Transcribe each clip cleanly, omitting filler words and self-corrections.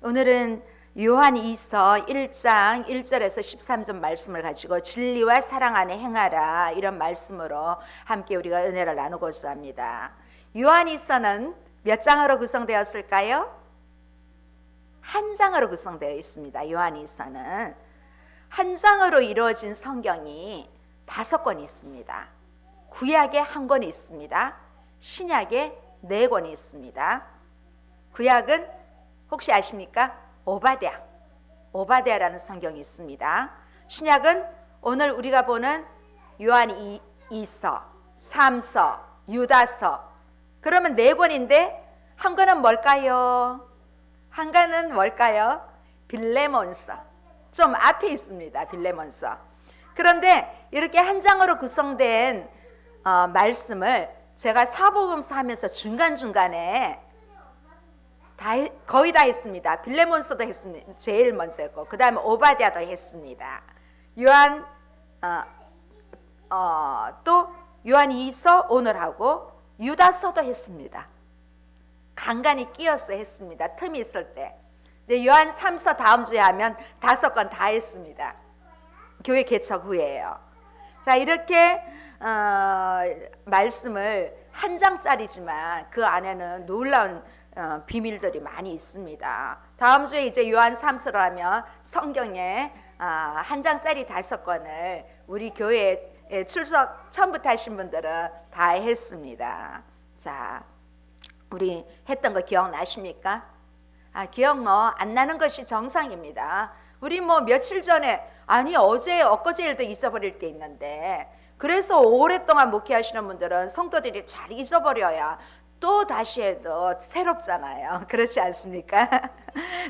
오늘은 요한이서 1장 1절에서 13절 말씀을 가지고 진리와 사랑 안에 행하라, 이런 말씀으로 함께 우리가 은혜를 나누고자 합니다. 요한이서는 몇 장으로 구성되었을까요? 한 장으로 구성되어 있습니다. 요한이서는 한 장으로 이루어진 성경이 5권이 있습니다. 구약에 1권이 있습니다. 신약에 4권이 있습니다. 구약은 혹시 아십니까? 오바댜라는 성경이 있습니다. 신약은 오늘 우리가 보는 요한 2서, 3서, 유다서, 그러면 4권인데 한 권은 뭘까요? 한 권은 뭘까요? 빌레몬서. 좀 앞에 있습니다. 빌레몬서. 그런데 이렇게 한 장으로 구성된 말씀을 제가 사복음서 하면서 중간중간에 거의 다 했습니다. 빌레몬서도 했습니다. 제일 먼저 했고, 그 다음에 오바댜도 했습니다. 요한 또 요한 2서 오늘 하고 유다서도 했습니다. 간간히 끼어서 했습니다. 틈이 있을 때. 근데 요한 3서 다음 주에 하면 5권 다 했습니다. 교회 개척 후에요. 자, 이렇게 말씀을 한 장짜리지만 그 안에는 놀라운 비밀들이 많이 있습니다. 다음 주에 이제 요한 3서를 하면 성경에 한 장짜리 5권을 우리 교회에 출석 처음부터 하신 분들은 다 했습니다. 자, 우리 했던 거 기억나십니까? 기억 안 나는 것이 정상입니다. 우리 며칠 전에, 아니 어제 엊그제 일도 잊어버릴 게 있는데, 그래서 오랫동안 목회하시는 분들은 성도들이 잘 잊어버려야 또 다시 해도 새롭잖아요. 그렇지 않습니까?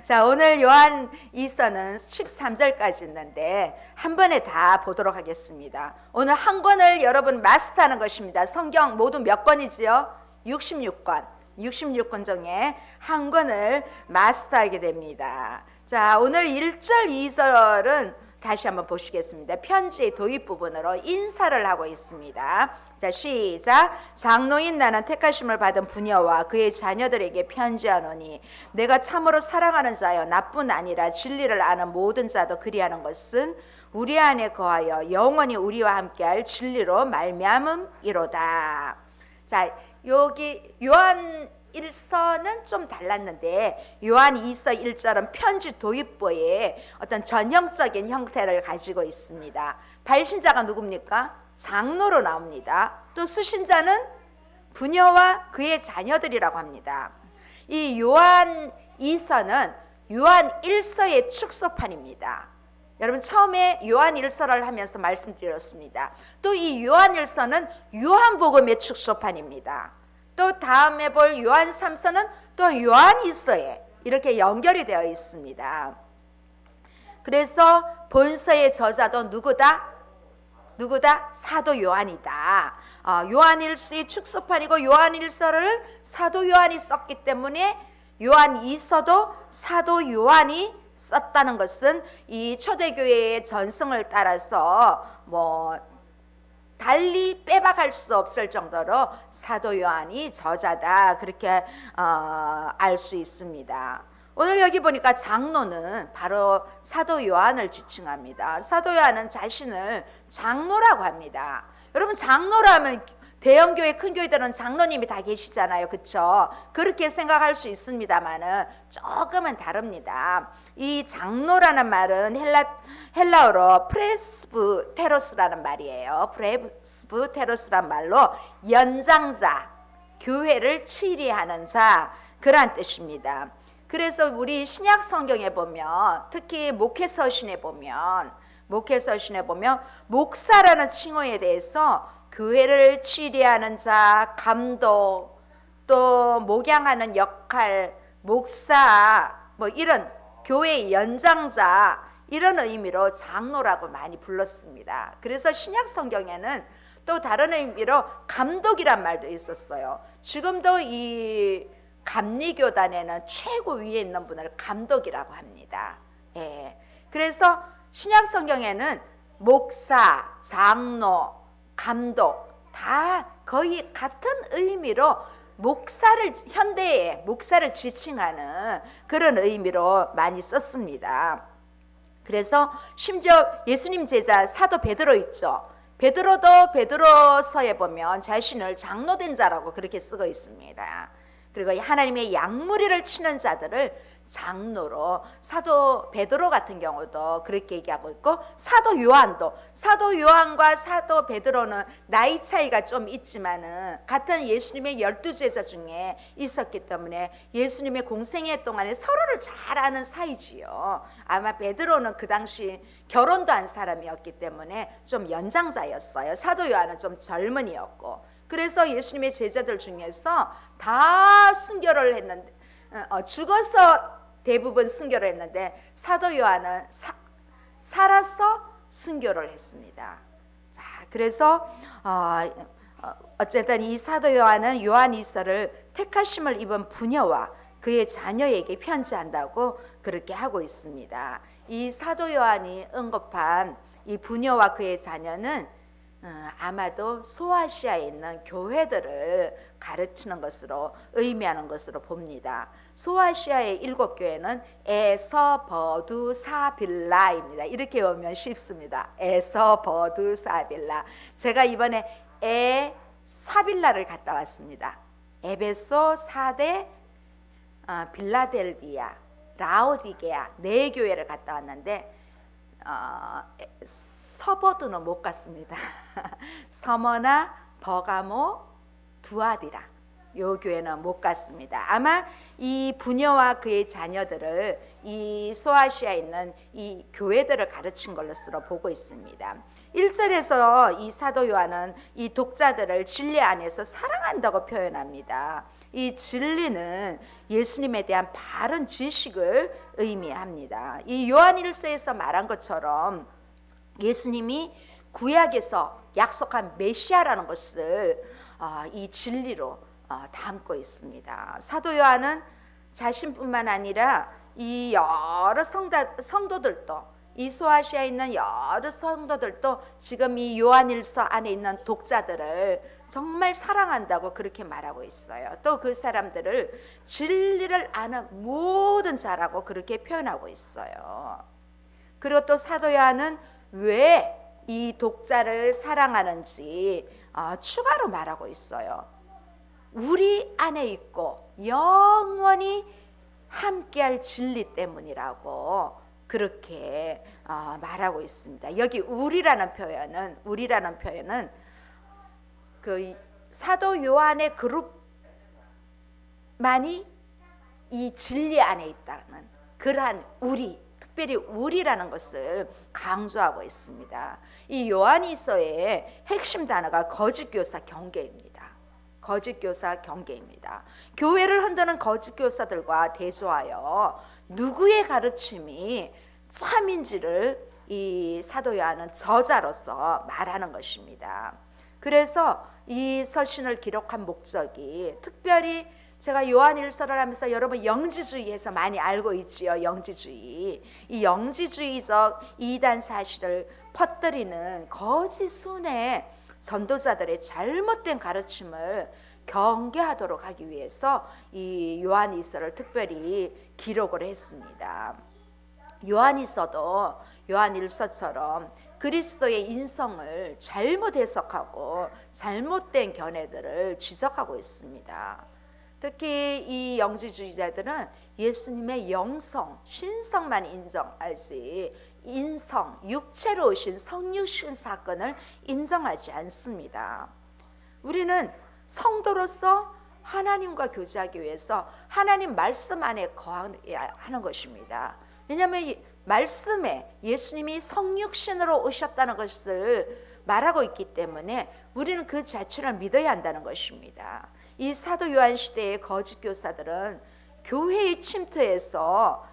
자, 오늘 요한 2서는 13절까지 있는데 한 번에 다 보도록 하겠습니다. 오늘 한 권을 여러분 마스터하는 것입니다. 성경 모두 몇 권이지요? 66권. 66권 중에 한 권을 마스터하게 됩니다. 자, 오늘 1절 2절은 다시 한번 보시겠습니다. 편지의 도입 부분으로 인사를 하고 있습니다. 자, 시작. 장로인 나는 택하심을 받은 부녀와 그의 자녀들에게 편지하노니 내가 참으로 사랑하는 자여 나뿐 아니라 진리를 아는 모든 자도 그리하는 것은 우리 안에 거하여 영원히 우리와 함께할 진리로 말미암음이로다. 자, 여기 요한 1서는 좀 달랐는데 요한 2서 1절은 편지 도입부의 어떤 전형적인 형태를 가지고 있습니다. 발신자가 누굽니까? 장로로 나옵니다. 또 수신자는 부녀와 그의 자녀들이라고 합니다. 이 요한 2서는 요한 1서의 축소판입니다. 여러분 처음에 요한 1서를 하면서 말씀드렸습니다. 또 이 요한 1서는 요한복음의 축소판입니다. 또 다음에 볼 요한 3서는 또 요한 2서에 이렇게 연결이 되어 있습니다. 그래서 본서의 저자도 누구다? 사도 요한이다. 요한 1서의 축소판이고 요한 1서를 사도 요한이 썼기 때문에 요한 2서도 사도 요한이 썼다는 것은 이 초대교회의 전승을 따라서 달리 빼박할 수 없을 정도로 사도 요한이 저자다, 그렇게 알 수 있습니다. 오늘 여기 보니까 장로는 바로 사도 요한을 지칭합니다. 사도 요한은 자신을 장로라고 합니다. 여러분 장로라면 대형교회 큰 교회들은 장로님이 다 계시잖아요. 그렇죠? 그렇게 생각할 수 있습니다만은 조금은 다릅니다. 이 장로라는 말은 헬라어로 프레스부테로스라는 말이에요. 프레스부테로스란 말로 연장자, 교회를 치리하는 자, 그런 뜻입니다. 그래서 우리 신약 성경에 보면, 특히 목회서신에 보면 목사라는 칭호에 대해서 교회를 치리하는 자, 감독, 또 목양하는 역할, 목사, 이런 교회의 연장자, 이런 의미로 장로라고 많이 불렀습니다. 그래서 신약 성경에는 또 다른 의미로 감독이란 말도 있었어요. 지금도 이 감리교단에는 최고 위에 있는 분을 감독이라고 합니다. 예. 그래서 신약 성경에는 목사, 장로, 감독 다 거의 같은 의미로 목사를 현대의 목사를 지칭하는 그런 의미로 많이 썼습니다. 그래서 심지어 예수님 제자 사도 베드로 있죠. 베드로도 베드로서에 보면 자신을 장로된 자라고 그렇게 쓰고 있습니다. 그리고 하나님의 양무리를 치는 자들을 장로로, 사도 베드로 같은 경우도 그렇게 얘기하고 있고, 사도 요한과 사도 베드로는 나이 차이가 좀 있지만은 같은 예수님의 12제자 중에 있었기 때문에 예수님의 공생애 동안에 서로를 잘 아는 사이지요. 아마 베드로는 그 당시 결혼도 한 사람이었기 때문에 좀 연장자였어요. 사도 요한은 좀 젊은이였고, 그래서 예수님의 제자들 중에서 다 순교를 했는데, 죽어서 대부분 순교를 했는데 사도 요한은 살아서 순교를 했습니다. 자, 그래서 어쨌든 이 사도 요한은 요한일서를 택하심을 입은 부녀와 그의 자녀에게 편지한다고 그렇게 하고 있습니다. 이 사도 요한이 언급한 이 부녀와 그의 자녀는 아마도 소아시아에 있는 교회들을 가르치는 것으로 의미하는 것으로 봅니다. 소아시아의 7교회는 에서버두사빌라입니다. 이렇게 보면 쉽습니다. 에서버두사빌라. 제가 이번에 에사빌라를 갔다 왔습니다. 에베소, 사대, 빌라델비아, 라오디게아 4교회를 갔다 왔는데 서버두는 못 갔습니다. 서머나 버가모, 두아디라 요 교회는 못 갔습니다. 아마 이 부녀와 그의 자녀들을 이 소아시아에 있는 이 교회들을 가르친 것으로 보고 있습니다. 1절에서 이 사도 요한은 이 독자들을 진리 안에서 사랑한다고 표현합니다. 이 진리는 예수님에 대한 바른 지식을 의미합니다. 이 요한일서에서 말한 것처럼 예수님이 구약에서 약속한 메시아라는 것을 이 진리로 담고 있습니다. 사도 요한은 자신뿐만 아니라 이 여러 성도들도, 이 소아시아에 있는 여러 성도들도 지금 이 요한일서 안에 있는 독자들을 정말 사랑한다고 그렇게 말하고 있어요. 또 그 사람들을 진리를 아는 모든 자라고 그렇게 표현하고 있어요. 그리고 또 사도 요한은 왜 이 독자를 사랑하는지 추가로 말하고 있어요. 우리 안에 있고 영원히 함께할 진리 때문이라고 그렇게 말하고 있습니다. 여기 우리라는 표현은 그 사도 요한의 그룹만이 이 진리 안에 있다는 그러한 특별히 우리라는 것을 강조하고 있습니다. 이 요한일서의 핵심 단어가 거짓교사 경계입니다. 거짓교사 경계입니다. 교회를 흔드는 거짓교사들과 대조하여 누구의 가르침이 참인지를 이 사도 요한은 저자로서 말하는 것입니다. 그래서 이 서신을 기록한 목적이, 특별히 제가 요한일서를 하면서 여러분 영지주의에서 많이 알고 있지요. 영지주의. 이 영지주의적 이단 사실을 퍼뜨리는 거짓 순회 전도자들의 잘못된 가르침을 경계하도록 하기 위해서 이 요한일서를 특별히 기록을 했습니다. 요한일서도 요한일서처럼 그리스도의 인성을 잘못 해석하고 잘못된 견해들을 지적하고 있습니다. 특히 이 영지주의자들은 예수님의 영성, 신성만 인정하지 인성, 육체로 오신 성육신 사건을 인정하지 않습니다. 우리는 성도로서 하나님과 교제하기 위해서 하나님 말씀 안에 거해야 하는 것입니다. 왜냐하면 이 말씀에 예수님이 성육신으로 오셨다는 것을 말하고 있기 때문에 우리는 그 자체를 믿어야 한다는 것입니다. 이 사도 요한 시대의 거짓 교사들은 교회의 침투해서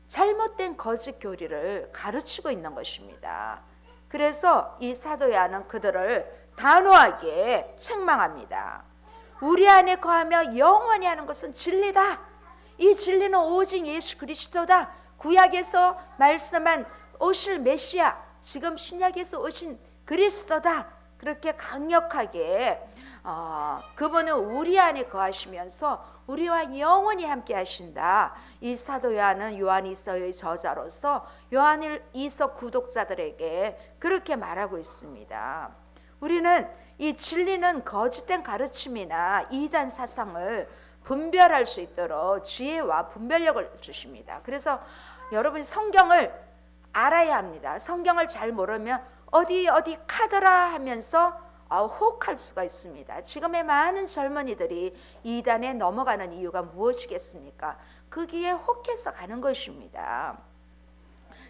잘못된 거짓 교리를 가르치고 있는 것입니다. 그래서 이 사도 요한은 그들을 단호하게 책망합니다. 우리 안에 거하며 영원히 하는 것은 진리다. 이 진리는 오직 예수 그리스도다. 구약에서 말씀한 오실 메시아, 지금 신약에서 오신 그리스도다. 그렇게 강력하게 그분은 우리 안에 거하시면서 우리와 영원히 함께 하신다. 이 사도 요한은 요한일서의 저자로서 요한일서 구독자들에게 그렇게 말하고 있습니다. 우리는 이 진리는 거짓된 가르침이나 이단 사상을 분별할 수 있도록 지혜와 분별력을 주십니다. 그래서 여러분이 성경을 알아야 합니다. 성경을 잘 모르면 어디 카더라 하면서 혹할 수가 있습니다. 지금의 많은 젊은이들이 이단에 넘어가는 이유가 무엇이겠습니까? 거기에 혹해서 가는 것입니다.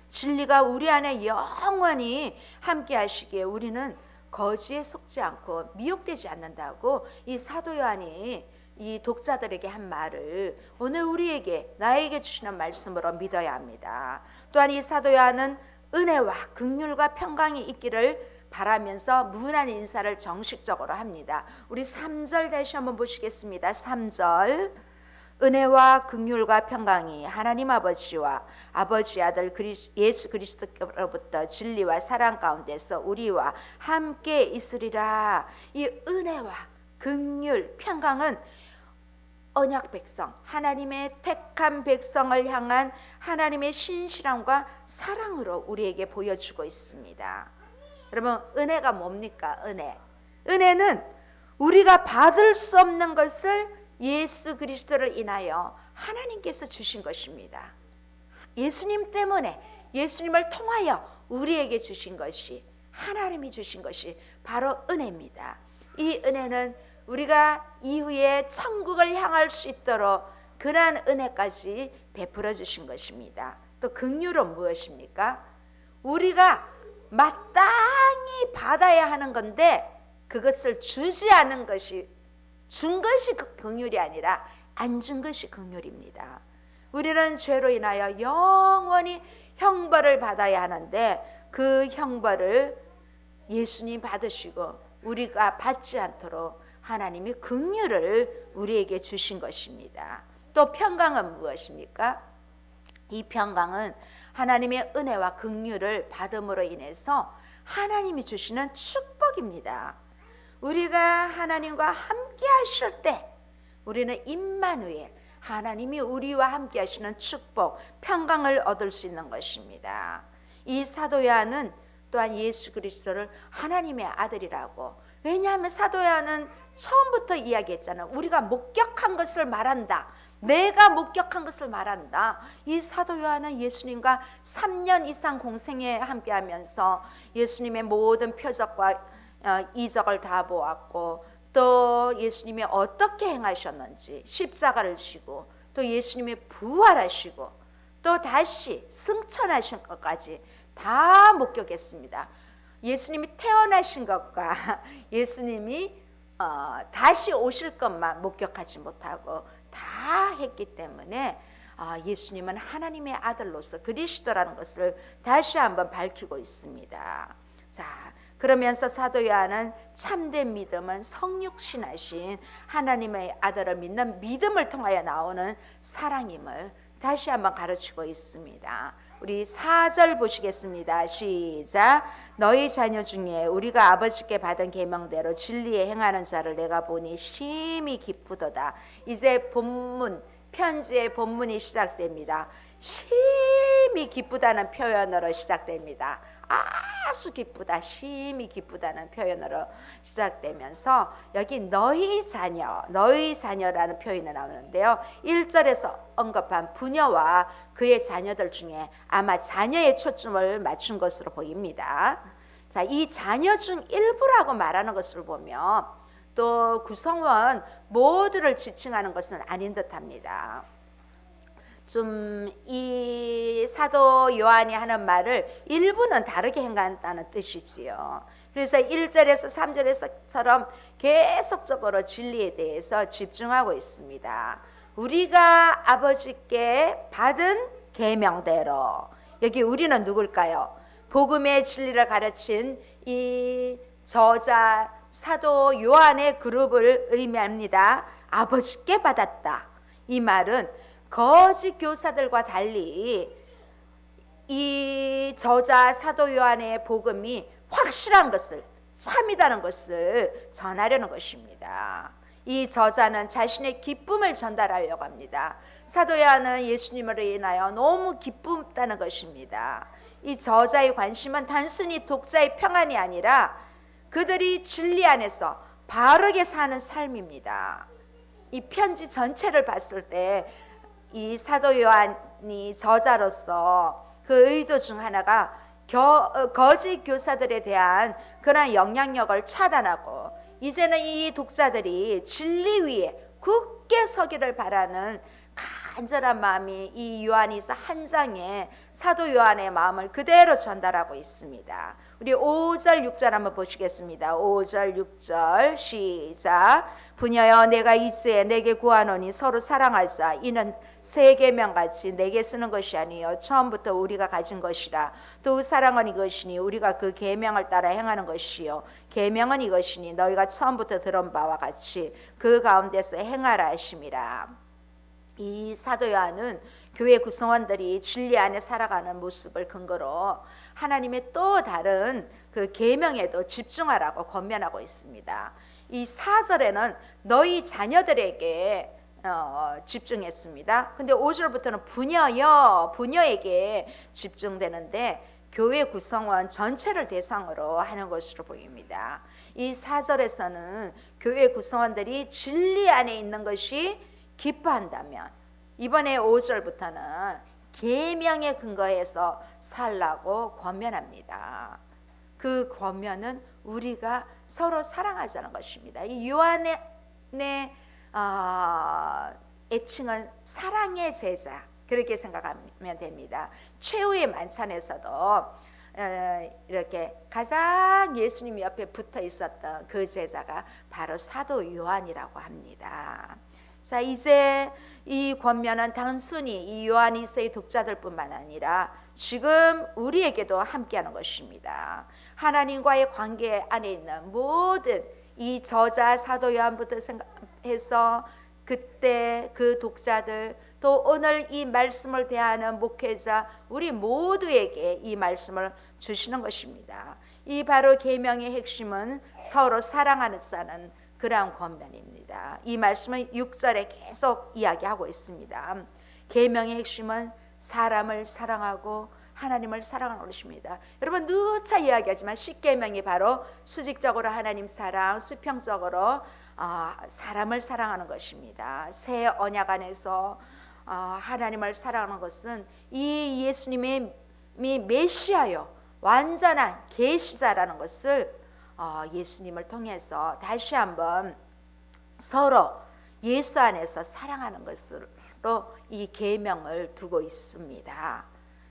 진리가 우리 안에 영원히 함께 하시기에 우리는 거지에 속지 않고 미혹되지 않는다고 이 사도 요한이 이 독자들에게 한 말을 오늘 우리에게 나에게 주시는 말씀으로 믿어야 합니다. 또한 이 사도 요한은 은혜와 긍휼과 평강이 있기를 바라면서 무난 인사를 정식적으로 합니다. 우리 3절 다시 한번 보시겠습니다. 3절 은혜와 긍휼과 평강이 하나님 아버지와 아버지 아들 예수 그리스도로부터 진리와 사랑 가운데서 우리와 함께 있으리라. 이 은혜와 긍휼 평강은 언약 백성, 하나님의 택한 백성을 향한 하나님의 신실함과 사랑으로 우리에게 보여주고 있습니다. 여러분, 은혜가 뭡니까? 은혜는 우리가 받을 수 없는 것을 예수 그리스도를 인하여 하나님께서 주신 것입니다. 예수님 때문에, 예수님을 통하여 우리에게 주신 것이, 하나님이 주신 것이 바로 은혜입니다. 이 은혜는 우리가 이후에 천국을 향할 수 있도록 그러한 은혜까지 베풀어 주신 것입니다. 또 긍휼은 무엇입니까? 우리가 마땅히 받아야 하는 건데 그것을 주지 않은 것이, 준 것이 긍휼이 아니라 안 준 것이 긍휼입니다. 우리는 죄로 인하여 영원히 형벌을 받아야 하는데 그 형벌을 예수님 받으시고 우리가 받지 않도록 하나님이 긍휼을 우리에게 주신 것입니다. 또 평강은 무엇입니까? 이 평강은 하나님의 은혜와 긍휼을 받음으로 인해서 하나님이 주시는 축복입니다. 우리가 하나님과 함께 하실 때 우리는 임마누엘, 하나님이 우리와 함께 하시는 축복, 평강을 얻을 수 있는 것입니다. 이 사도 요한은 또한 예수 그리스도를 하나님의 아들이라고, 왜냐하면 사도 요한은 처음부터 이야기했잖아요. 우리가 목격한 것을 말한다. 내가 목격한 것을 말한다. 이 사도 요한은 예수님과 3년 이상 공생에 함께하면서 예수님의 모든 표적과 이적을 다 보았고, 또 예수님이 어떻게 행하셨는지, 십자가를 지고 또 예수님이 부활하시고 또 다시 승천하신 것까지 다 목격했습니다. 예수님이 태어나신 것과 예수님이 다시 오실 것만 목격하지 못하고 다 했기 때문에 예수님은 하나님의 아들로서 그리스도라는 것을 다시 한번 밝히고 있습니다. 자, 그러면서 사도 요한은 참된 믿음은 성육신하신 하나님의 아들을 믿는 믿음을 통하여 나오는 사랑임을 다시 한번 가르치고 있습니다. 우리 4절 보시겠습니다. 시작. 너희 자녀 중에 우리가 아버지께 받은 계명대로 진리에 행하는 자를 내가 보니 심히 기쁘도다. 이제 본문, 편지의 본문이 시작됩니다. 심히 기쁘다는 표현으로 시작됩니다. 아주 기쁘다, 심히 기쁘다는 표현으로 시작되면서 여기 너희 자녀라는 표현이 나오는데요. 1절에서 언급한 부녀와 그의 자녀들 중에 아마 자녀의 초점을 맞춘 것으로 보입니다. 자, 이 자녀 중 일부라고 말하는 것을 보면 또 구성원 모두를 지칭하는 것은 아닌 듯합니다. 좀 이 사도 요한이 하는 말을 일부는 다르게 행한다는 뜻이지요. 그래서 1절에서 3절에서처럼 계속적으로 진리에 대해서 집중하고 있습니다. 우리가 아버지께 받은 계명대로, 여기 우리는 누굴까요? 복음의 진리를 가르친 이 저자 사도 요한의 그룹을 의미합니다. 아버지께 받았다. 이 말은 거짓 교사들과 달리 이 저자 사도 요한의 복음이 확실한 것을, 참이다는 것을 전하려는 것입니다. 이 저자는 자신의 기쁨을 전달하려고 합니다. 사도 요한은 예수님으로 인하여 너무 기쁘다는 것입니다. 이 저자의 관심은 단순히 독자의 평안이 아니라 그들이 진리 안에서 바르게 사는 삶입니다. 이 편지 전체를 봤을 때 이 사도 요한이 저자로서 그 의도 중 하나가 거짓 교사들에 대한 그런 영향력을 차단하고 이제는 이 독자들이 진리 위에 굳게 서기를 바라는 간절한 마음이 이 요한일서 한 장에 사도 요한의 마음을 그대로 전달하고 있습니다. 우리 5절 6절 한번 보시겠습니다. 5절 6절 시작. 부녀여 내가 이스에 내게 구하노니 서로 사랑하자. 이는 새 계명같이 내게 쓰는 것이 아니요 처음부터 우리가 가진 것이라. 또 사랑은 이것이니 우리가 그 계명을 따라 행하는 것이요 계명은 이것이니 너희가 처음부터 들은 바와 같이 그 가운데서 행하라 하심이라. 이 사도 요한은 교회 구성원들이 진리 안에 살아가는 모습을 근거로 하나님의 또 다른 그 계명에도 집중하라고 권면하고 있습니다. 이 4절에는 너희 자녀들에게 집중했습니다. 근데 5절부터는 부녀에게 집중되는데 교회 구성원 전체를 대상으로 하는 것으로 보입니다. 이 4절에서는 교회 구성원들이 진리 안에 있는 것이 기뻐한다면 이번에 5절부터는 계명에 근거해서 살라고 권면합니다. 그 권면은 우리가 서로 사랑하자는 것입니다. 이 요한의 애칭은 사랑의 제자 그렇게 생각하면 됩니다. 최후의 만찬에서도 이렇게 가장 예수님 옆에 붙어 있었던 그 제자가 바로 사도 요한이라고 합니다. 자, 이제 이 권면은 단순히 이 요한일서의 독자들뿐만 아니라 지금 우리에게도 함께하는 것입니다. 하나님과의 관계 안에 있는 모든 이 저자 사도 요한부터 해서 그때 그 독자들 또 오늘 이 말씀을 대하는 목회자 우리 모두에게 이 말씀을 주시는 것입니다. 이 바로 계명의 핵심은 서로 사랑하는 자는 그러한 권면입니다. 이 말씀은 6절에 계속 이야기하고 있습니다. 계명의 핵심은 사람을 사랑하고 하나님을 사랑하는 것입니다. 여러분 누차 이야기하지만 10계명이 바로 수직적으로 하나님 사랑, 수평적으로 사람을 사랑하는 것입니다. 새 언약 안에서 하나님을 사랑하는 것은 이 예수님의 메시아요 완전한 계시자라는 것을 예수님을 통해서 다시 한번 서로 예수 안에서 사랑하는 것으로 이 계명을 두고 있습니다.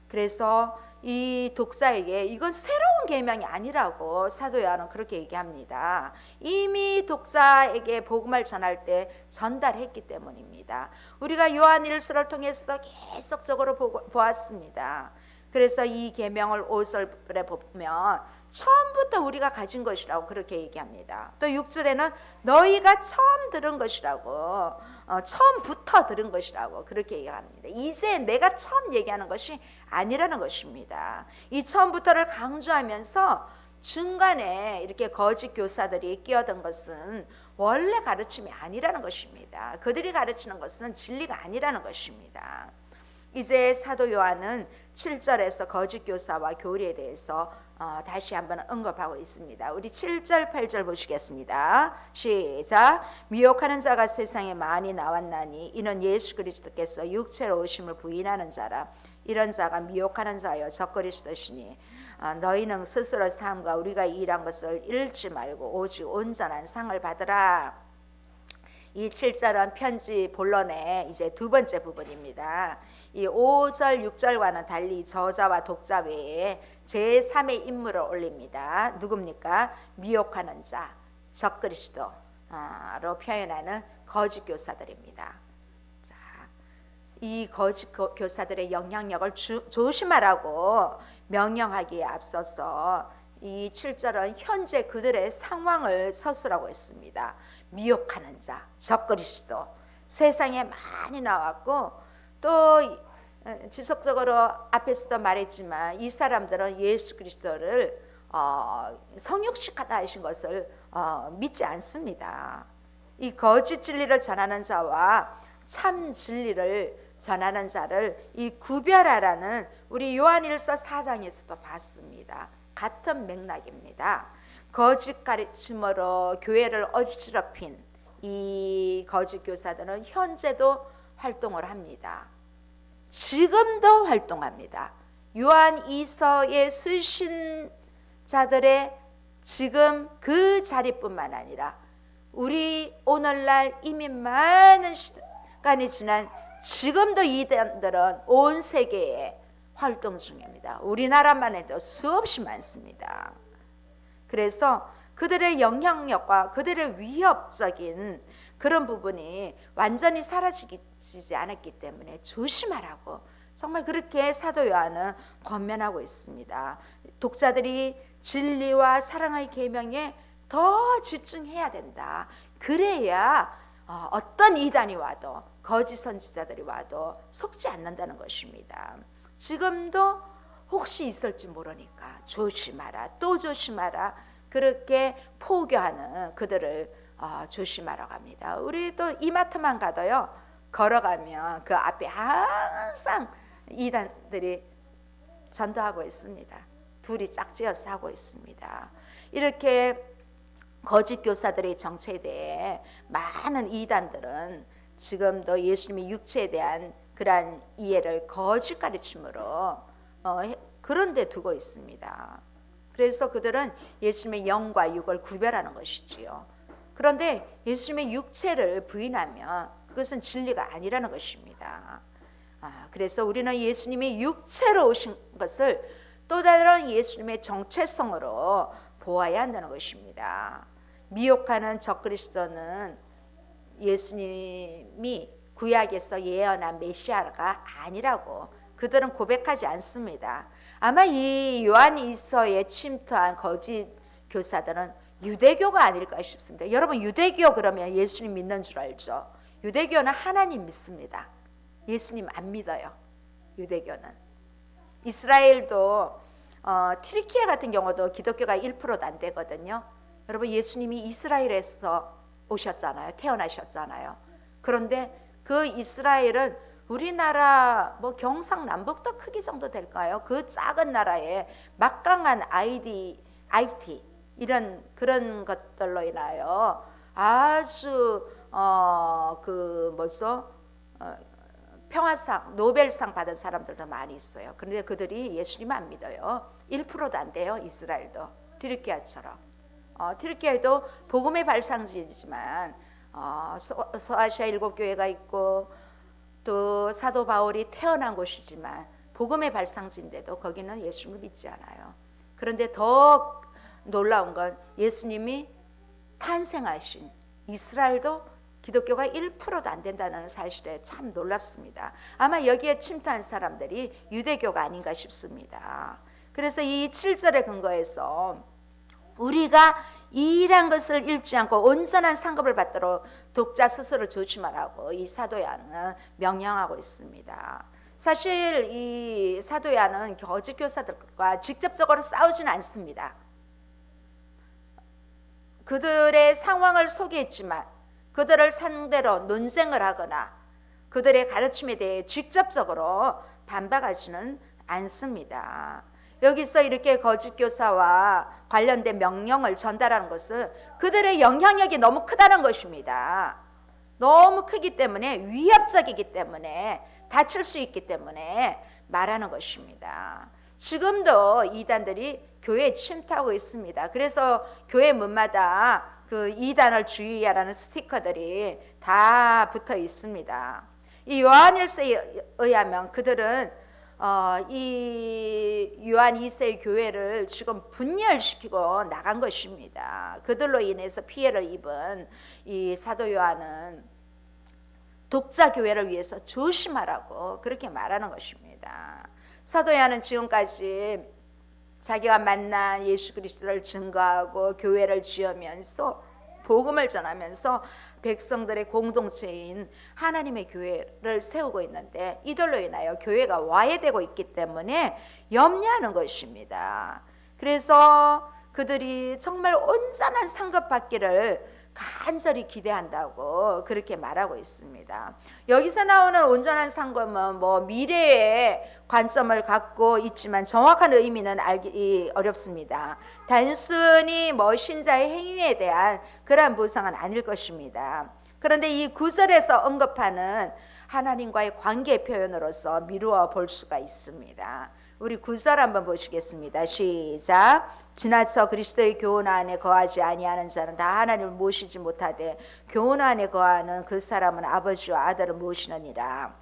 그래서 이 독자에게 이건 새로운 계명이 아니라고 사도 요한은 그렇게 얘기합니다. 이미 독자에게 복음을 전할 때 전달했기 때문입니다. 우리가 요한일서를 통해서도 계속적으로 보았습니다. 그래서 이 계명을 5절에 보면 처음부터 우리가 가진 것이라고 그렇게 얘기합니다. 또 6절에는 너희가 처음 들은 것이라고 처음부터 들은 것이라고 그렇게 얘기합니다. 이제 내가 처음 얘기하는 것이 아니라는 것입니다. 이 처음부터를 강조하면서 중간에 이렇게 거짓 교사들이 끼어든 것은 원래 가르침이 아니라는 것입니다. 그들이 가르치는 것은 진리가 아니라는 것입니다. 이제 사도 요한은 7절에서 거짓 교사와 교리에 대해서 다시 한번 언급하고 있습니다. 우리 7절 8절 보시겠습니다. 시작. 미혹하는 자가 세상에 많이 나왔나니 이는 예수 그리스도께서 육체로 오심을 부인하는 자라. 이런 자가 미혹하는 자여 적 그리스도시니 너희는 스스로 삶과 우리가 일한 것을 잃지 말고 오직 온전한 상을 받으라. 이 7절은 편지 본론의 이제 두 번째 부분입니다. 이 5절 6절과는 달리 저자와 독자 외에 제3의 인물을 올립니다. 누굽니까? 미혹하는 자, 적그리스도로 표현하는 거짓 교사들입니다. 자, 이 거짓 교사들의 영향력을 조심하라고 명령하기에 앞서서 이 7절은 현재 그들의 상황을 서술하고 있습니다. 미혹하는 자, 적그리스도 세상에 많이 나왔고 또 지속적으로 앞에서도 말했지만 이 사람들은 예수 그리스도를 성육식하다 하신 것을 믿지 않습니다. 이 거짓 진리를 전하는 자와 참 진리를 전하는 자를 이 구별하라는 우리 요한일서 4장에서도 봤습니다. 같은 맥락입니다. 거짓 가르침으로 교회를 어지럽힌 이 거짓 교사들은 현재도 활동을 합니다. 지금도 활동합니다. 요한 이서의 수신자들의 지금 그 자리뿐만 아니라 우리 오늘날 이미 많은 시간이 지난 지금도 이단들은 온 세계에 활동 중입니다. 우리나라만 해도 수없이 많습니다. 그래서 그들의 영향력과 그들의 위협적인 그런 부분이 완전히 사라지지 않았기 때문에 조심하라고 정말 그렇게 사도 요한은 권면하고 있습니다. 독자들이 진리와 사랑의 계명에 더 집중해야 된다. 그래야 어떤 이단이 와도 거짓 선지자들이 와도 속지 않는다는 것입니다. 지금도 혹시 있을지 모르니까 조심하라, 또 조심하라. 그렇게 포교하는 그들을 조심하라고 합니다. 우리 또 이마트만 가도요, 걸어가면 그 앞에 항상 이단들이 전도하고 있습니다. 둘이 짝지어서 하고 있습니다. 이렇게 거짓 교사들의 정체에 대해 많은 이단들은 지금도 예수님의 육체에 대한 그러한 이해를 거짓 가르침으로 그런 데 두고 있습니다. 그래서 그들은 예수님의 영과 육을 구별하는 것이지요. 그런데 예수님의 육체를 부인하면 그것은 진리가 아니라는 것입니다. 그래서 우리는 예수님이 육체로 오신 것을 또 다른 예수님의 정체성으로 보아야 한다는 것입니다. 미혹하는 적그리스도는 예수님이 구약에서 예언한 메시아가 아니라고 그들은 고백하지 않습니다. 아마 이 요한일서에 침투한 거짓 교사들은 유대교가 아닐까 싶습니다. 여러분, 유대교 그러면 예수님 믿는 줄 알죠? 유대교는 하나님 믿습니다. 예수님 안 믿어요. 유대교는. 이스라엘도 튀르키예 같은 경우도 기독교가 1%도 안 되거든요. 여러분, 예수님이 이스라엘에서 오셨잖아요. 태어나셨잖아요. 그런데 그 이스라엘은 우리나라 뭐 경상남북도 크기 정도 될까요? 그 작은 나라에 막강한 IT 이런 그런 것들로 인하여 아주 평화상 노벨상 받은 사람들도 많이 있어요. 그런데 그들이 예수님 안 믿어요. 1%도 안 돼요. 이스라엘도 튀르키예처럼. 튀르키예도 복음의 발상지지만 소아시아 7교회가 있고 또 사도 바울이 태어난 곳이지만 복음의 발상지인데도 거기는 예수님을 믿지 않아요. 그런데 더 놀라운 건 예수님이 탄생하신 이스라엘도 기독교가 1%도 안 된다는 사실에 참 놀랍습니다. 아마 여기에 침투한 사람들이 유대교가 아닌가 싶습니다. 그래서 이 7절의 근거에서 우리가 이란 것을 잃지 않고 온전한 상급을 받도록 독자 스스로 조심하라고 이 사도 요한은 명령하고 있습니다. 사실 이 사도 요한은 거짓 교사들과 직접적으로 싸우지는 않습니다. 그들의 상황을 소개했지만 그들을 상대로 논쟁을 하거나 그들의 가르침에 대해 직접적으로 반박하지는 않습니다. 여기서 이렇게 거짓 교사와 관련된 명령을 전달하는 것은 그들의 영향력이 너무 크다는 것입니다. 너무 크기 때문에 위협적이기 때문에 다칠 수 있기 때문에 말하는 것입니다. 지금도 이단들이 교회에 침투하고 있습니다. 그래서 교회 문마다 그 이단을 주의하라는 스티커들이 다 붙어 있습니다. 이 요한일서에 의하면 그들은 이 요한 2세의 교회를 지금 분열시키고 나간 것입니다. 그들로 인해서 피해를 입은 이 사도 요한은 독자 교회를 위해서 조심하라고 그렇게 말하는 것입니다. 사도 요한은 지금까지 자기가 만난 예수 그리스도를 증거하고 교회를 지으면서 복음을 전하면서 백성들의 공동체인 하나님의 교회를 세우고 있는데 이들로 인하여 교회가 와해되고 있기 때문에 염려하는 것입니다. 그래서 그들이 정말 온전한 상급 받기를 간절히 기대한다고 그렇게 말하고 있습니다. 여기서 나오는 온전한 상급은 뭐 미래의 관점을 갖고 있지만 정확한 의미는 알기 어렵습니다. 단순히 뭐 신자의 행위에 대한 그러한 보상은 아닐 것입니다. 그런데 이 9절에서 언급하는 하나님과의 관계 표현으로서 미루어 볼 수가 있습니다. 우리 9절 한번 보시겠습니다. 시작. 지나쳐 그리스도의 교훈 안에 거하지 아니하는 자는 다 하나님을 모시지 못하되 교훈 안에 거하는 그 사람은 아버지와 아들을 모시느니라.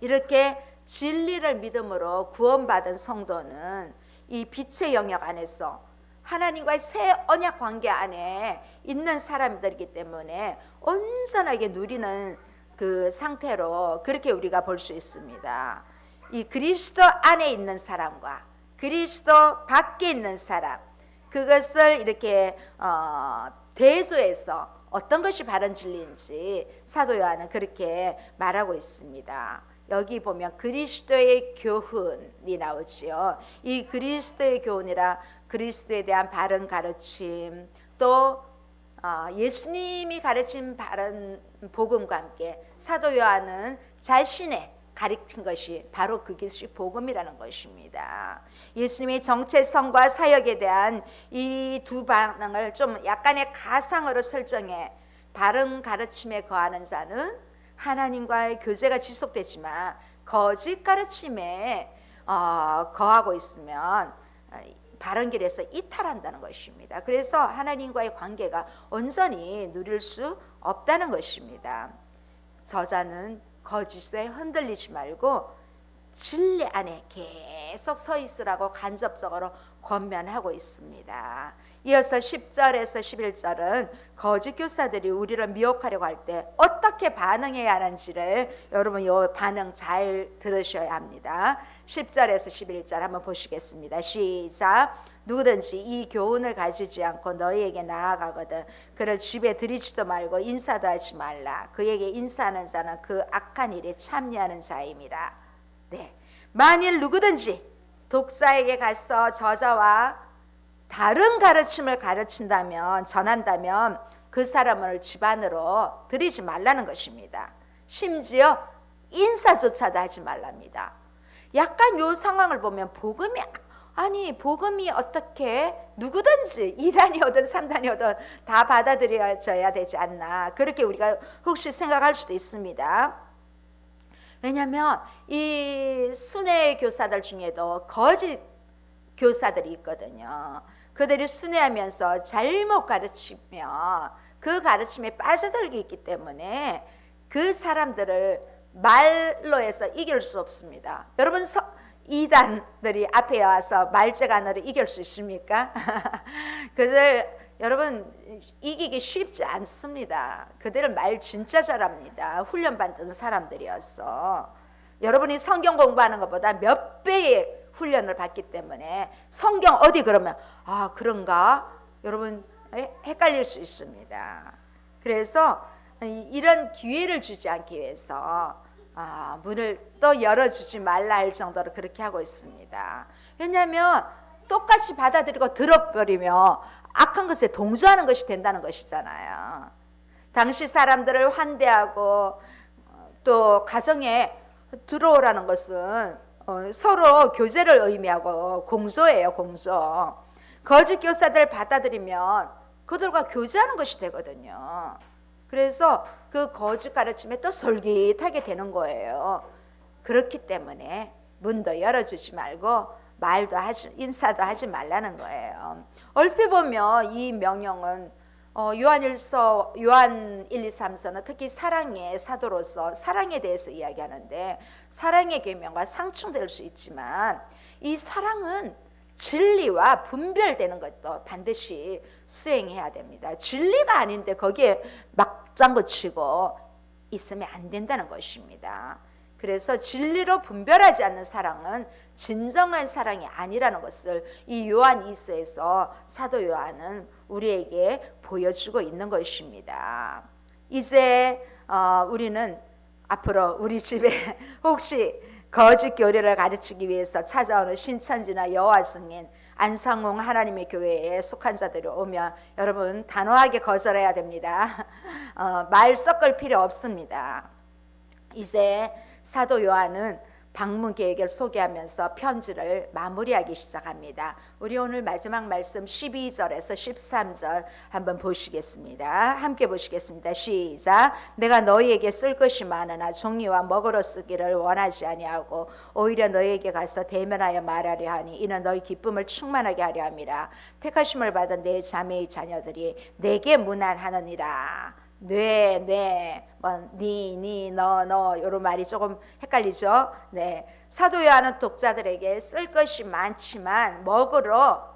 이렇게 진리를 믿음으로 구원받은 성도는 이 빛의 영역 안에서 하나님과의 새 언약 관계 안에 있는 사람들이기 때문에 온전하게 누리는 그 상태로 그렇게 우리가 볼 수 있습니다. 이 그리스도 안에 있는 사람과 그리스도 밖에 있는 사람, 그것을 이렇게 대조해서 어떤 것이 바른 진리인지 사도 요한은 그렇게 말하고 있습니다. 여기 보면 그리스도의 교훈이 나오지요. 이 그리스도의 교훈이라 그리스도에 대한 바른 가르침, 또 예수님이 가르친 바른 복음과 함께 사도 요한은 자신의 가르친 것이 바로 그것이 복음이라는 것입니다. 예수님의 정체성과 사역에 대한 이 두 방향을 좀 약간의 가상으로 설정해 바른 가르침에 거하는 자는 하나님과의 교제가 지속되지만 거짓 가르침에 거하고 있으면 바른 길에서 이탈한다는 것입니다. 그래서 하나님과의 관계가 온전히 누릴 수 없다는 것입니다. 저자는 거짓에 흔들리지 말고 진리 안에 계속 서 있으라고 간접적으로 권면하고 있습니다. 이어서 10절에서 11절은 거짓 교사들이 우리를 미혹하려고 할 때 어떻게 반응해야 하는지를 여러분 이 반응 잘 들으셔야 합니다. 10절에서 11절 한번 보시겠습니다. 시작. 누구든지 이 교훈을 가지지 않고 너희에게 나아가거든 그를 집에 들이지도 말고 인사도 하지 말라. 그에게 인사하는 자는 그 악한 일에 참여하는 자임이라. 네. 만일 누구든지 독사에게 가서 저자와 다른 가르침을 가르친다면 전한다면 그 사람을 집안으로 들이지 말라는 것입니다. 심지어 인사조차도 하지 말랍니다. 약간 이 상황을 보면 복음이 어떻게 누구든지 2단이오든 3단이오든 다 받아들여져야 되지 않나 그렇게 우리가 혹시 생각할 수도 있습니다. 왜냐하면 이 순회 교사들 중에도 거짓 교사들이 있거든요. 그들이 순회하면서 잘못 가르치며 그 가르침에 빠져들기 있기 때문에 그 사람들을 말로 해서 이길 수 없습니다. 여러분 이단들이 앞에 와서 말재간으로 이길 수 있습니까? 여러분 이기기 쉽지 않습니다. 그들은 말 진짜 잘합니다. 훈련받은 사람들이었어. 여러분이 성경 공부하는 것보다 몇 배의 훈련을 받기 때문에 성경 어디 그러면 그런가? 여러분 헷갈릴 수 있습니다. 그래서 이런 기회를 주지 않기 위해서 문을 또 열어주지 말라 할 정도로 그렇게 하고 있습니다. 왜냐하면 똑같이 받아들이고 들어버리며 악한 것에 동조하는 것이 된다는 것이잖아요. 당시 사람들을 환대하고 또 가정에 들어오라는 것은 서로 교제를 의미하고 공조예요. 공조. 거짓 교사들 받아들이면 그들과 교제하는 것이 되거든요. 그래서 그 거짓 가르침에 또 솔깃하게 되는 거예요. 그렇기 때문에 문도 열어주지 말고 인사도 하지 말라는 거예요. 얼핏 보면 이 명령은 요한 1, 2, 3서는 특히 사랑의 사도로서 사랑에 대해서 이야기하는데 사랑의 계명과 상충될 수 있지만 이 사랑은 진리와 분별되는 것도 반드시 수행해야 됩니다. 진리가 아닌데 거기에 막장구 치고 있으면 안 된다는 것입니다. 그래서 진리로 분별하지 않는 사랑은 진정한 사랑이 아니라는 것을 이 요한 2서에서 사도 요한은 우리에게 보여주고 있는 것입니다. 이제 우리는 앞으로 우리 집에 혹시 거짓 교리를 가르치기 위해서 찾아오는 신천지나 여호와 증인 안상홍 하나님의 교회에 속한 자들이 오면 여러분 단호하게 거절해야 됩니다. 말 섞을 필요 없습니다. 이제 사도 요한은 방문 계획을 소개하면서 편지를 마무리하기 시작합니다. 우리 오늘 마지막 말씀 12절에서 13절 한번 보시겠습니다. 함께 보시겠습니다. 시작. 내가 너희에게 쓸 것이 많으나 종이와 먹으러 쓰기를 원하지 아니하고 오히려 너희에게 가서 대면하여 말하려 하니 이는 너희 기쁨을 충만하게 하려 함이라. 택하심을 받은 내 자매의 자녀들이 내게 문안하느니라. 너 이런 말이 조금 헷갈리죠. 네, 사도 요한은 독자들에게 쓸 것이 많지만 먹으러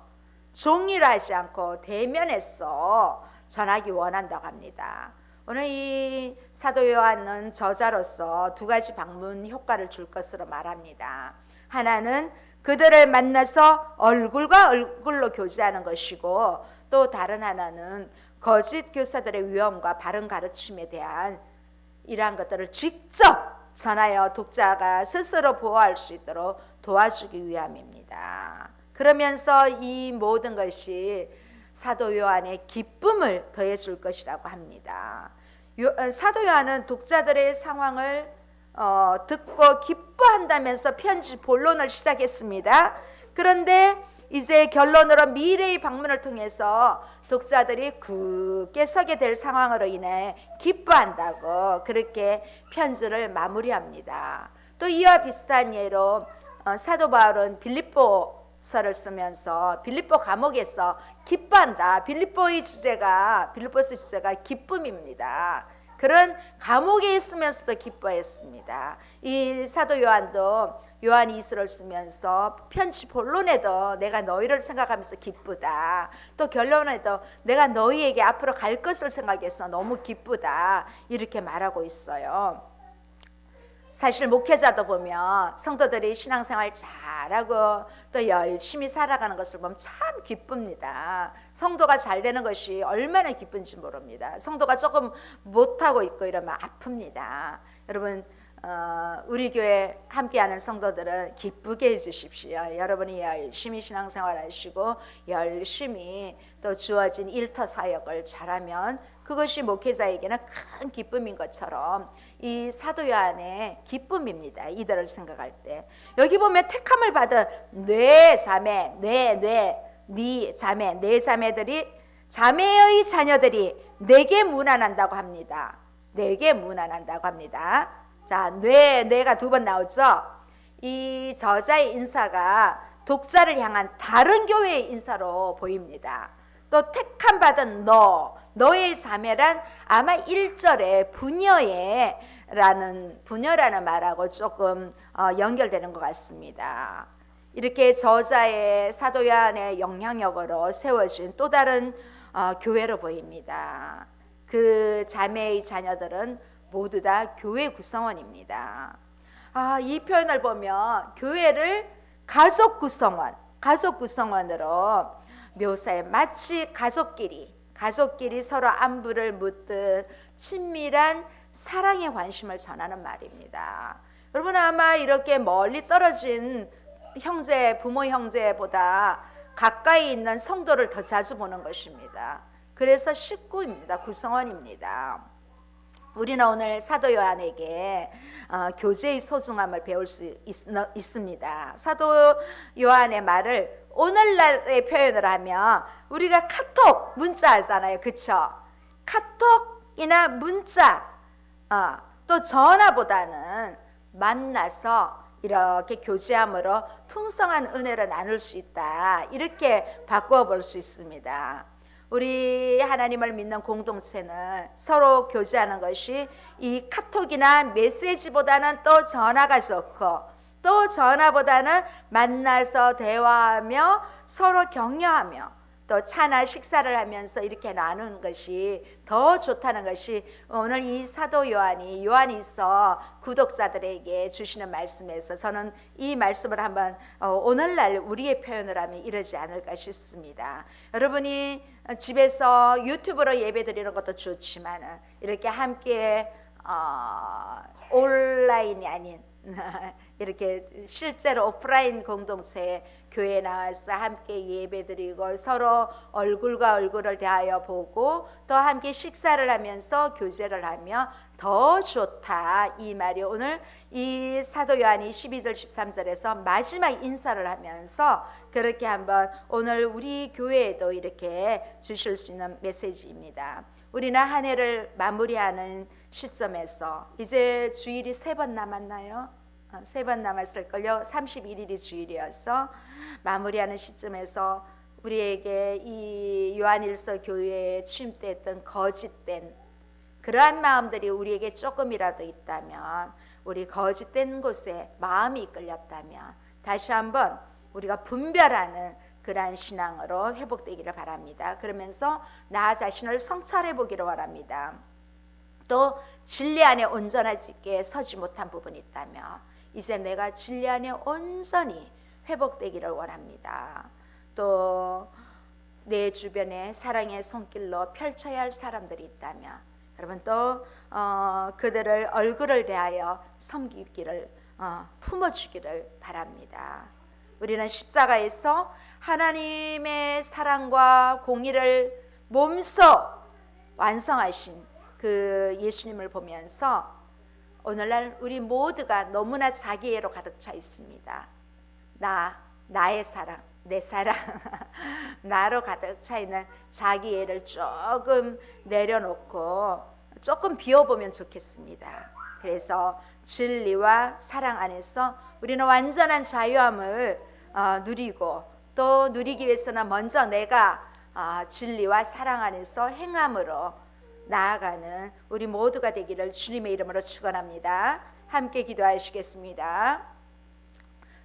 종이로 하지 않고 대면해서 전하기 원한다고 합니다. 오늘 이 사도 요한은 저자로서 두 가지 방문 효과를 줄 것으로 말합니다. 하나는 그들을 만나서 얼굴과 얼굴로 교제하는 것이고, 또 다른 하나는 거짓 교사들의 위험과 바른 가르침에 대한 이러한 것들을 직접 전하여 독자가 스스로 보호할 수 있도록 도와주기 위함입니다. 그러면서 이 모든 것이 사도 요한의 기쁨을 더해 줄 것이라고 합니다. 사도 요한은 독자들의 상황을 듣고 기뻐한다면서 편지 본론을 시작했습니다. 그런데 이제 결론으로 미래의 방문을 통해서 독자들이 굳게 서게 될 상황으로 인해 기뻐한다고 그렇게 편지를 마무리합니다. 또 이와 비슷한 예로 사도 바울은 빌립보서를 쓰면서 빌립보 감옥에서 기뻐한다. 빌립보스 주제가 기쁨입니다. 그런 감옥에 있으면서도 기뻐했습니다. 이 사도 요한도 요한 이서를 쓰면서 편지 본론에도 내가 너희를 생각하면서 기쁘다. 또 결론에도 내가 너희에게 앞으로 갈 것을 생각해서 너무 기쁘다. 이렇게 말하고 있어요. 사실 목회자도 보면 성도들이 신앙생활 잘하고 또 열심히 살아가는 것을 보면 참 기쁩니다. 성도가 잘 되는 것이 얼마나 기쁜지 모릅니다. 성도가 조금 못하고 있고 이러면 아픕니다. 여러분 우리 교회 함께하는 성도들은 기쁘게 해주십시오. 여러분이 열심히 신앙생활 하시고 열심히 또 주어진 일터 사역을 잘하면 그것이 목회자에게는 큰 기쁨인 것처럼 이 사도 요한의 기쁨입니다. 이들을 생각할 때 여기 보면 택함을 받은 네 자매들이 자매의 자녀들이 내게 문안한다고 합니다. 내게 문안한다고 합니다. 자, 뇌가 두 번 나오죠. 이 저자의 인사가 독자를 향한 다른 교회의 인사로 보입니다. 또 택함 받은 너의 자매란 아마 1절에 부녀라는 말하고 조금 연결되는 것 같습니다. 이렇게 저자의 사도 요한의 영향력으로 세워진 또 다른 교회로 보입니다. 그 자매의 자녀들은 모두 다 교회 구성원입니다. 이 표현을 보면 교회를 가족 구성원으로 묘사해 마치 가족끼리 서로 안부를 묻듯 친밀한 사랑의 관심을 전하는 말입니다. 여러분 아마 이렇게 멀리 떨어진 부모 형제보다 가까이 있는 성도를 더 자주 보는 것입니다. 그래서 식구입니다. 구성원입니다. 우리는 오늘 사도 요한에게 교제의 소중함을 배울 수 있습니다. 사도 요한의 말을 오늘날의 표현을 하면 우리가 카톡 문자 하잖아요. 그렇죠? 카톡이나 문자 또 전화보다는 만나서 이렇게 교제함으로 풍성한 은혜를 나눌 수 있다. 이렇게 바꾸어 볼 수 있습니다. 우리 하나님을 믿는 공동체는 서로 교제하는 것이 이 카톡이나 메시지보다는 또 전화가 좋고 또 전화보다는 만나서 대화하며 서로 격려하며 또 차나 식사를 하면서 이렇게 나누는 것이 더 좋다는 것이 오늘 이 사도 요한이서 구독자들에게 주시는 말씀에서 저는 이 말씀을 한번 오늘날 우리의 표현을 하면 이러지 않을까 싶습니다. 여러분이 집에서 유튜브로 예배 드리는 것도 좋지만 이렇게 함께 온라인이 아닌 이렇게 실제로 오프라인 공동체 교회에 나와서 함께 예배드리고 서로 얼굴과 얼굴을 대하여 보고 또 함께 식사를 하면서 교제를 하며 더 좋다 이 말이 오늘 이 사도 요한이 12절 13절에서 마지막 인사를 하면서 그렇게 한번 오늘 우리 교회에도 이렇게 주실 수 있는 메시지입니다. 우리는 한 해를 마무리하는 시점에서 이제 주일이 3번 남았나요? 3번 남았을걸요. 31일이 주일이어서 마무리하는 시점에서 우리에게 이 요한일서 교회에 침입됐던 거짓된 그러한 마음들이 우리에게 조금이라도 있다면, 우리 거짓된 곳에 마음이 이끌렸다면 다시 한번 우리가 분별하는 그러한 신앙으로 회복되기를 바랍니다. 그러면서 나 자신을 성찰해 보기를 원합니다. 또 진리 안에 온전하게 서지 못한 부분이 있다면 이제 내가 진리 안에 온전히 회복되기를 원합니다. 또 내 주변에 사랑의 손길로 펼쳐야 할 사람들이 있다면 여러분 또 그들을 얼굴을 대하여 섬기기를 품어주기를 바랍니다. 우리는 십자가에서 하나님의 사랑과 공의를 몸소 완성하신 그 예수님을 보면서 오늘날 우리 모두가 너무나 자기애로 가득 차 있습니다. 나의 사랑, 내 사랑 나로 가득 차 있는 자기애를 조금 내려놓고 조금 비워보면 좋겠습니다. 그래서 진리와 사랑 안에서 우리는 완전한 자유함을 누리고 또 누리기 위해서는 먼저 내가 진리와 사랑 안에서 행함으로 나아가는 우리 모두가 되기를 주님의 이름으로 축원합니다. 함께 기도하시겠습니다.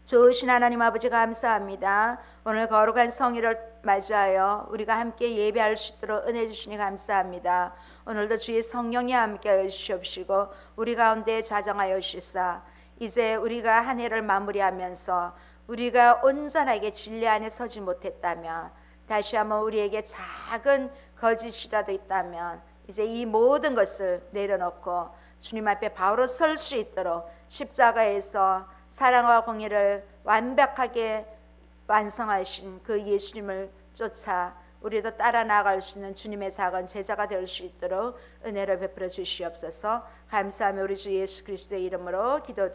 좋으신 하나님 아버지 감사합니다. 오늘 거룩한 성일을 맞이하여 우리가 함께 예배할 수 있도록 은혜 주시니 감사합니다. 오늘도 주의 성령이 함께하여 주시옵시고 우리 가운데 좌정하여 주시사 이제 우리가 한 해를 마무리하면서 우리가 온전하게 진리 안에 서지 못했다면, 다시 한번 우리에게 작은 거짓이라도 있다면 이제 이 모든 것을 내려놓고 주님 앞에 바로 설 수 있도록 십자가에서 사랑과 공의를 완벽하게 완성하신 그 예수님을 쫓아 우리도 따라 나아갈 수 있는 주님의 작은 제자가 될 수 있도록 은혜를 베풀어 주시옵소서. 감사하며 우리 주 예수 그리스도의 이름으로 기도드립니다.